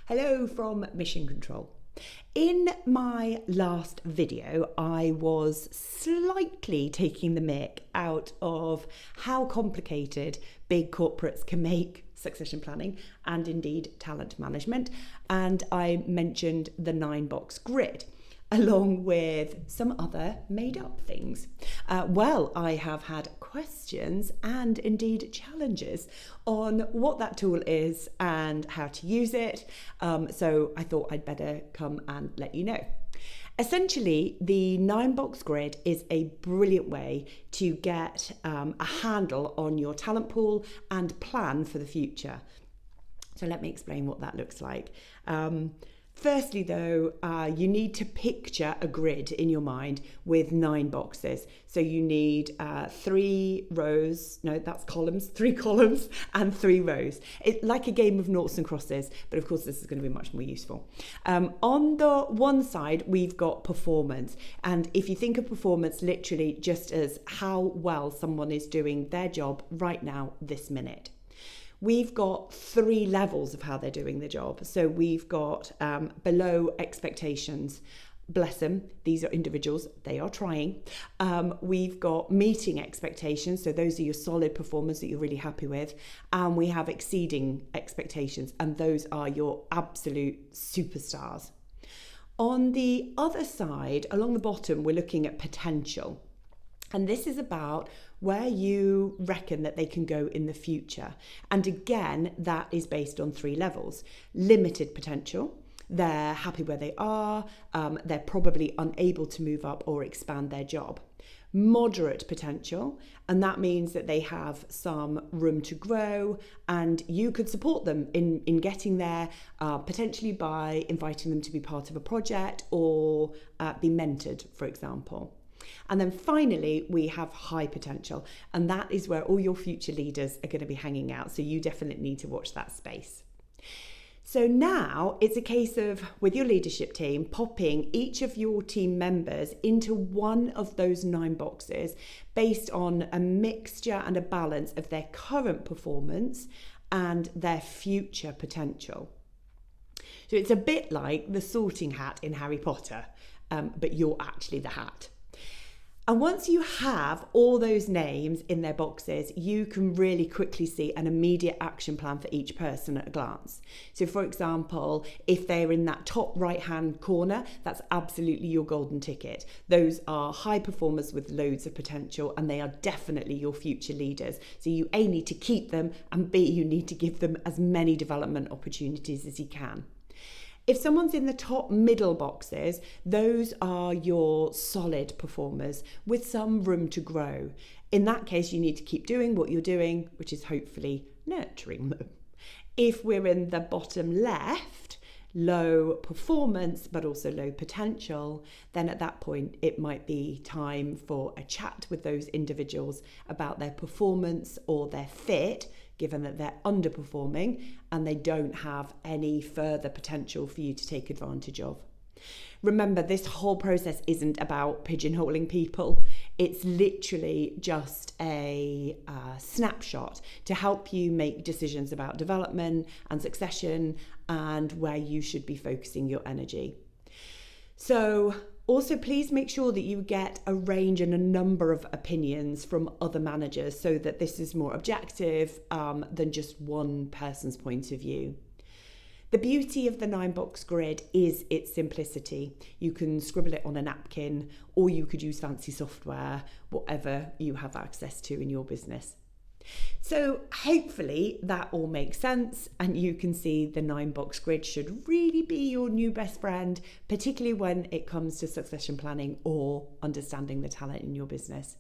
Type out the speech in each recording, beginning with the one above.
Hello from Mission Control. In my last video, I was slightly taking the mick out of how complicated big corporates can make succession planning and indeed talent management. And I mentioned the 9-box grid, along with some other made-up things. I have had questions and indeed challenges on what that tool is and how to use it, so I thought I'd better come and let you know. Essentially, the 9-box grid is a brilliant way to get a handle on your talent pool and plan for the future. So let me explain what that looks like. Firstly, though, you need to picture a grid in your mind with 9 boxes. So you need 3 columns and 3 rows. It's like a game of noughts and crosses, but of course this is going to be much more useful. On the one side, we've got performance. And if you think of performance literally just as how well someone is doing their job right now, this minute. We've got 3 levels of how they're doing the job. So we've got below expectations. Bless them, these are individuals, they are trying. We've got meeting expectations, so those are your solid performers that you're really happy with. And we have exceeding expectations, and those are your absolute superstars. On the other side, along the bottom, we're looking at potential. And this is about where you reckon that they can go in the future. And again, that is based on 3 levels. Limited potential, they're happy where they are, they're probably unable to move up or expand their job. Moderate potential, and that means that they have some room to grow, and you could support them in getting there, potentially by inviting them to be part of a project or be mentored, for example. And then finally, we have high potential, and that is where all your future leaders are going to be hanging out. So you definitely need to watch that space. So now it's a case of, with your leadership team, popping each of your team members into one of those 9 boxes based on a mixture and a balance of their current performance and their future potential. So it's a bit like the sorting hat in Harry Potter, but you're actually the hat. And once you have all those names in their boxes, you can really quickly see an immediate action plan for each person at a glance. So for example, if they're in that top right-hand corner, that's absolutely your golden ticket. Those are high performers with loads of potential, and they are definitely your future leaders. So you A, need to keep them, and B, you need to give them as many development opportunities as you can. If someone's in the top middle boxes, those are your solid performers with some room to grow. In that case, you need to keep doing what you're doing, which is hopefully nurturing them. If we're in the bottom left, low performance, but also low potential, then at that point, it might be time for a chat with those individuals about their performance or their fit, given that they're underperforming and they don't have any further potential for you to take advantage of. Remember, this whole process isn't about pigeonholing people. It's literally just a snapshot to help you make decisions about development and succession and where you should be focusing your energy. So also, please make sure that you get a range and a number of opinions from other managers so that this is more objective than just one person's point of view. The beauty of the 9-box grid is its simplicity. You can scribble it on a napkin, or you could use fancy software, whatever you have access to in your business. So hopefully that all makes sense, and you can see the 9-box grid should really be your new best friend, particularly when it comes to succession planning or understanding the talent in your business.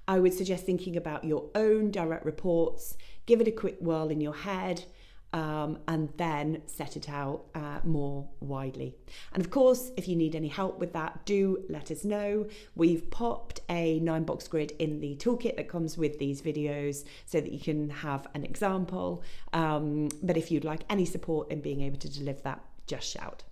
I would suggest thinking about your own direct reports, give it a quick whirl in your head, and then set it out more widely. And of course, if you need any help with that, do let us know. We've popped a 9-box grid in the toolkit that comes with these videos so that you can have an example. But if you'd like any support in being able to deliver that, just shout.